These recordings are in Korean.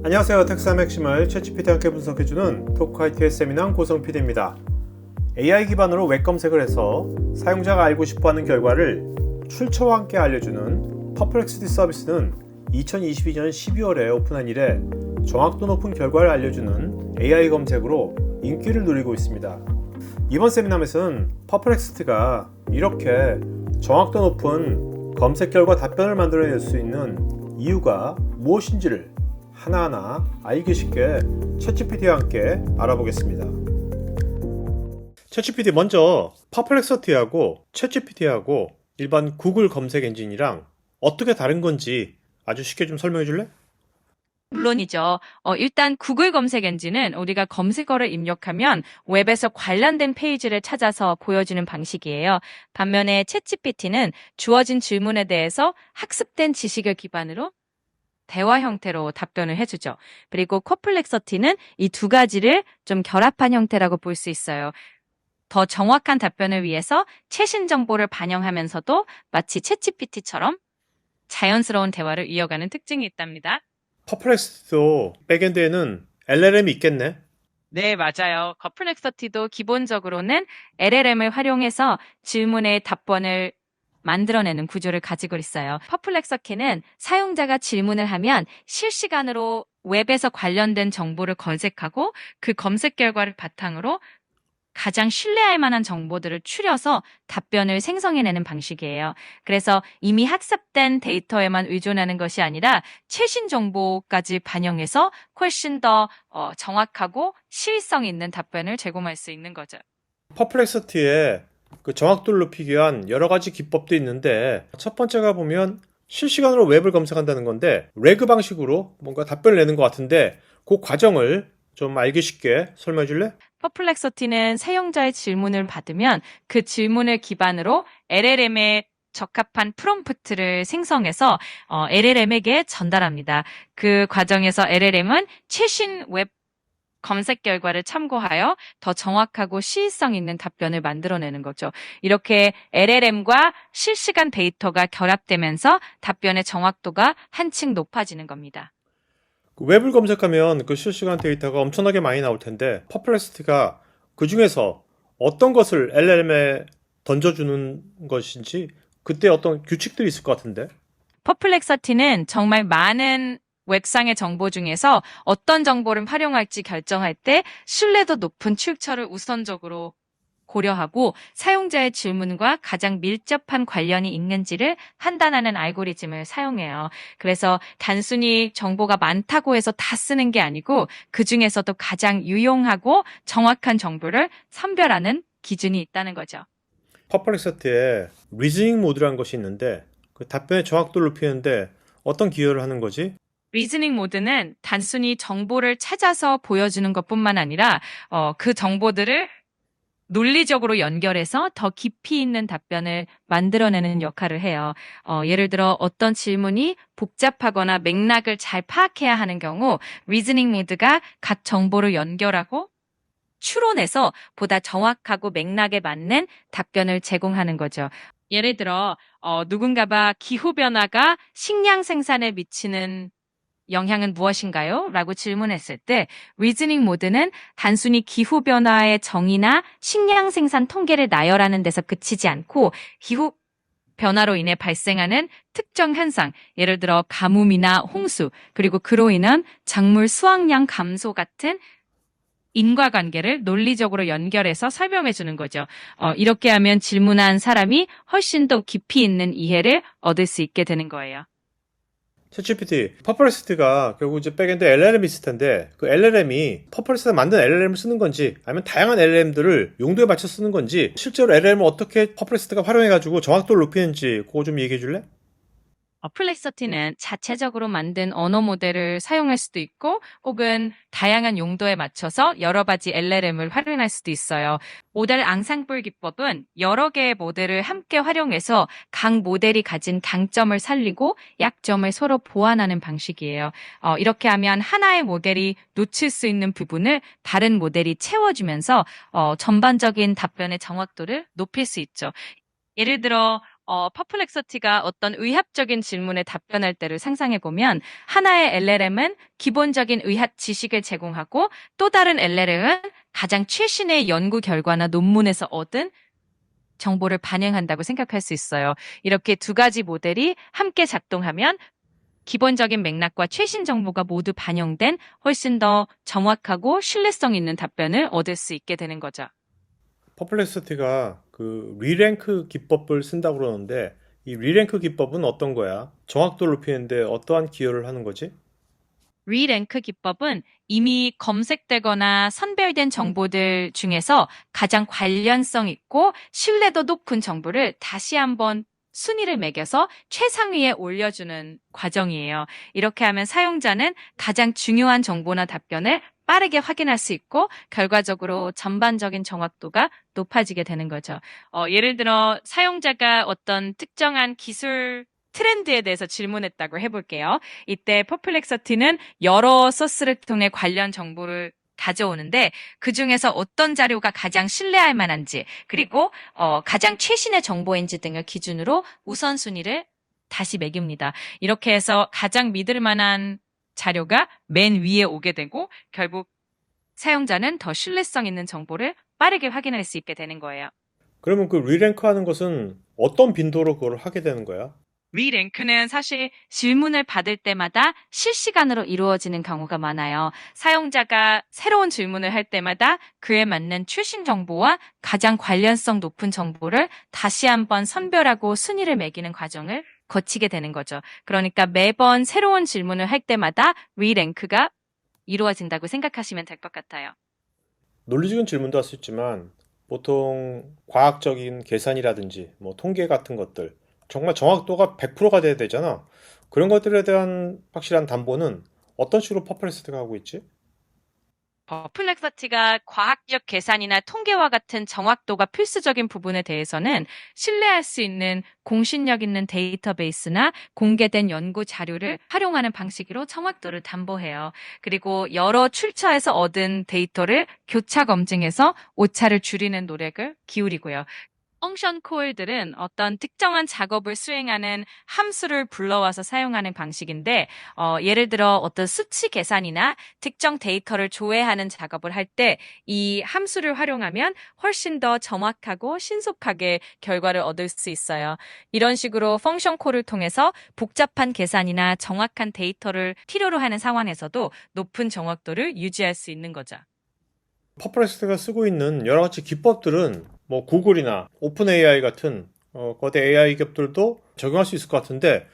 안녕하세요. 텍스함 핵심을 챗GPT와 함께 분석해주는 토크IT의 세미남 고성 PD입니다. AI 기반으로 웹 검색을 해서 사용자가 알고 싶어하는 결과를 출처와 함께 알려주는 퍼플렉시티 서비스는 2022년 12월에 오픈한 이래 정확도 높은 결과를 알려주는 AI 검색으로 인기를 누리고 있습니다. 이번 세미남에서는 퍼플렉시티가 이렇게 정확도 높은 검색 결과 답변을 만들어낼 수 있는 이유가 무엇인지를 하나하나 알기 쉽게 챗GPT와 함께 알아보겠습니다. 챗GPT 먼저 퍼플렉서티하고 챗GPT하고 일반 구글 검색 엔진이랑 어떻게 다른 건지 아주 쉽게 좀 설명해 줄래? 물론이죠. 일단 구글 검색 엔진은 우리가 검색어를 입력하면 웹에서 관련된 페이지를 찾아서 보여주는 방식이에요. 반면에 챗GPT는 주어진 질문에 대해서 학습된 지식을 기반으로 대화 형태로 답변을 해주죠. 그리고 퍼플렉서티는 이 두 가지를 좀 결합한 형태라고 볼 수 있어요. 더 정확한 답변을 위해서 최신 정보를 반영하면서도 마치 챗GPT처럼 자연스러운 대화를 이어가는 특징이 있답니다. 퍼플렉스티도 백엔드에는 LLM이 있겠네? 네, 맞아요. 퍼플렉서티도 기본적으로는 LLM을 활용해서 질문의 답변을 만들어내는 구조를 가지고 있어요. 퍼플렉서키는 사용자가 질문을 하면 실시간으로 웹에서 관련된 정보를 검색하고 그 검색 결과를 바탕으로 가장 신뢰할 만한 정보들을 추려서 답변을 생성해내는 방식이에요. 그래서 이미 학습된 데이터에만 의존하는 것이 아니라 최신 정보까지 반영해서 훨씬 더 정확하고 시의성 있는 답변을 제공할 수 있는 거죠. 퍼플렉서티에 그 정확도를 높이기 위한 여러 가지 기법도 있는데 첫 번째가 보면 실시간으로 웹을 검색한다는 건데 레그 방식으로 뭔가 답변을 내는 것 같은데 그 과정을 좀 알기 쉽게 설명해 줄래? 퍼플렉서티는 사용자의 질문을 받으면 그 질문을 기반으로 LLM에 적합한 프롬프트를 생성해서 LLM에게 전달합니다. 그 과정에서 LLM은 최신 웹 검색 결과를 참고하여 더 정확하고 시의성 있는 답변을 만들어내는 거죠. 이렇게 LLM과 실시간 데이터가 결합되면서 답변의 정확도가 한층 높아지는 겁니다. 그 웹을 검색하면 그 실시간 데이터가 엄청나게 많이 나올 텐데 퍼플렉시티가 그 중에서 어떤 것을 LLM에 던져주는 것인지 그때 어떤 규칙들이 있을 것 같은데 퍼플렉서티는 정말 많은 웹상의 정보 중에서 어떤 정보를 활용할지 결정할 때 신뢰도 높은 출처를 우선적으로 고려하고 사용자의 질문과 가장 밀접한 관련이 있는지를 판단하는 알고리즘을 사용해요. 그래서 단순히 정보가 많다고 해서 다 쓰는 게 아니고 그 중에서도 가장 유용하고 정확한 정보를 선별하는 기준이 있다는 거죠. 퍼플렉시티에 리즈닝 모드라는 것이 있는데 그 답변의 정확도를 높이는데 어떤 기여를 하는 거지? 리즈닝 모드는 단순히 정보를 찾아서 보여주는 것뿐만 아니라 그 정보들을 논리적으로 연결해서 더 깊이 있는 답변을 만들어내는 역할을 해요. 예를 들어 어떤 질문이 복잡하거나 맥락을 잘 파악해야 하는 경우 리즈닝 모드가 각 정보를 연결하고 추론해서 보다 정확하고 맥락에 맞는 답변을 제공하는 거죠. 예를 들어 누군가가 기후변화가 식량 생산에 미치는 영향은 무엇인가요? 라고 질문했을 때 리즈닝 모드는 단순히 기후변화의 정의나 식량 생산 통계를 나열하는 데서 그치지 않고 기후 변화로 인해 발생하는 특정 현상, 예를 들어 가뭄이나 홍수, 그리고 그로 인한 작물 수확량 감소 같은 인과관계를 논리적으로 연결해서 설명해 주는 거죠. 이렇게 하면 질문한 사람이 훨씬 더 깊이 있는 이해를 얻을 수 있게 되는 거예요. 챗GPT, 퍼플렉시티가 결국 이제 백엔드 LLM이 있을 텐데 그 LLM이 퍼플렉시티가 만든 LLM을 쓰는 건지 아니면 다양한 LLM들을 용도에 맞춰 쓰는 건지 실제로 LLM을 어떻게 퍼플렉시티가 활용해가지고 정확도를 높이는지 그거 좀 얘기해 줄래? 플렉서티는 자체적으로 만든 언어 모델을 사용할 수도 있고 혹은 다양한 용도에 맞춰서 여러 가지 LLM을 활용할 수도 있어요. 모델 앙상블 기법은 여러 개의 모델을 함께 활용해서 각 모델이 가진 강점을 살리고 약점을 서로 보완하는 방식이에요. 이렇게 하면 하나의 모델이 놓칠 수 있는 부분을 다른 모델이 채워주면서 전반적인 답변의 정확도를 높일 수 있죠. 예를 들어 퍼플렉서티가 어떤 의학적인 질문에 답변할 때를 상상해 보면 하나의 LLM은 기본적인 의학 지식을 제공하고 또 다른 LLM은 가장 최신의 연구 결과나 논문에서 얻은 정보를 반영한다고 생각할 수 있어요. 이렇게 두 가지 모델이 함께 작동하면 기본적인 맥락과 최신 정보가 모두 반영된 훨씬 더 정확하고 신뢰성 있는 답변을 얻을 수 있게 되는 거죠. 퍼플렉시티가 그 리랭크 기법을 쓴다고 그러는데 이 리랭크 기법은 어떤 거야? 정확도를 높이는데 어떠한 기여를 하는 거지? 리랭크 기법은 이미 검색되거나 선별된 정보들 중에서 가장 관련성 있고 신뢰도 높은 정보를 다시 한번 순위를 매겨서 최상위에 올려주는 과정이에요. 이렇게 하면 사용자는 가장 중요한 정보나 답변을 빠르게 확인할 수 있고 결과적으로 전반적인 정확도가 높아지게 되는 거죠. 예를 들어 사용자가 어떤 특정한 기술 트렌드에 대해서 질문했다고 해볼게요. 이때 퍼플렉서티는 여러 소스를 통해 관련 정보를 가져오는데 그 중에서 어떤 자료가 가장 신뢰할 만한지 그리고 가장 최신의 정보인지 등을 기준으로 우선순위를 다시 매깁니다. 이렇게 해서 가장 믿을 만한 자료가 맨 위에 오게 되고 결국 사용자는 더 신뢰성 있는 정보를 빠르게 확인할 수 있게 되는 거예요. 그러면 그 리랭크 하는 것은 어떤 빈도로 그걸 하게 되는 거야? 리랭크는 사실 질문을 받을 때마다 실시간으로 이루어지는 경우가 많아요. 사용자가 새로운 질문을 할 때마다 그에 맞는 최신 정보와 가장 관련성 높은 정보를 다시 한번 선별하고 순위를 매기는 과정을 거치게 되는 거죠. 그러니까 매번 새로운 질문을 할 때마다 리랭크가 이루어진다고 생각하시면 될 것 같아요. 논리적인 질문도 할 수 있지만 보통 과학적인 계산이라든지 뭐 통계 같은 것들 정말 정확도가 100%가 돼야 되잖아. 그런 것들에 대한 확실한 담보는 어떤 식으로 퍼플렉시티가 하고 있지? 퍼플렉서티가 과학적 계산이나 통계와 같은 정확도가 필수적인 부분에 대해서는 신뢰할 수 있는 공신력 있는 데이터베이스나 공개된 연구 자료를 활용하는 방식으로 정확도를 담보해요. 그리고 여러 출처에서 얻은 데이터를 교차 검증해서 오차를 줄이는 노력을 기울이고요. 펑션 콜들은 어떤 특정한 작업을 수행하는 함수를 불러와서 사용하는 방식인데, 예를 들어 어떤 수치 계산이나 특정 데이터를 조회하는 작업을 할 때 이 함수를 활용하면 훨씬 더 정확하고 신속하게 결과를 얻을 수 있어요. 이런 식으로 펑션 콜을 통해서 복잡한 계산이나 정확한 데이터를 필요로 하는 상황에서도 높은 정확도를 유지할 수 있는 거죠. 퍼플렉시티가 쓰고 있는 여러 가지 기법들은 뭐 구글이나 오픈 AI 같은 거대 AI 기업들도 적용할 수 있을 것 같은데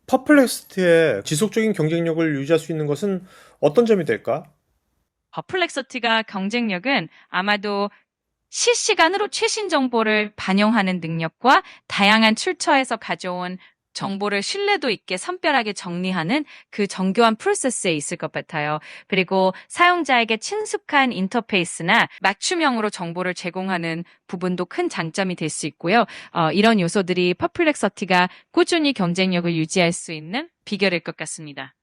퍼플렉시티의 지속적인 경쟁력을 유지할 수 있는 것은 어떤 점이 될까? 퍼플렉서티가 경쟁력은 아마도 실시간으로 최신 정보를 반영하는 능력과 다양한 출처에서 가져온 정보를 신뢰도 있게 선별하게 정리하는 그 정교한 프로세스에 있을 것 같아요. 그리고 사용자에게 친숙한 인터페이스나 맞춤형으로 정보를 제공하는 부분도 큰 장점이 될 수 있고요. 이런 요소들이 퍼플렉서티가 꾸준히 경쟁력을 유지할 수 있는 비결일 것 같습니다.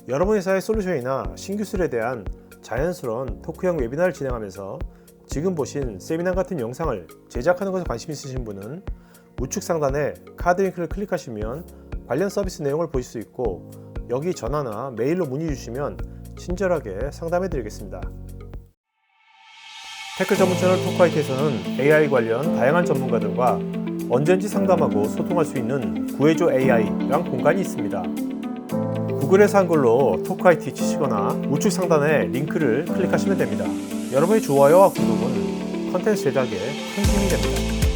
여러분 회사의 솔루션이나 신기술에 대한 자연스러운 토크형 웨비나를 진행하면서 지금 보신 세미나 같은 영상을 제작하는 것에 관심 있으신 분은 우측 상단에 카드 링크를 클릭하시면 관련 서비스 내용을 보실 수 있고 여기 전화나 메일로 문의 주시면 친절하게 상담해 드리겠습니다. 태클 전문 채널 토크아이티에서는 AI 관련 다양한 전문가들과 언제든지 상담하고 소통할 수 있는 구해줘 AI란 공간이 있습니다. 구글에서 한글로 토크아이티 치시거나 우측 상단에 링크를 클릭하시면 됩니다. 여러분의 좋아요와 구독은 컨텐츠 제작에 큰 힘이 됩니다.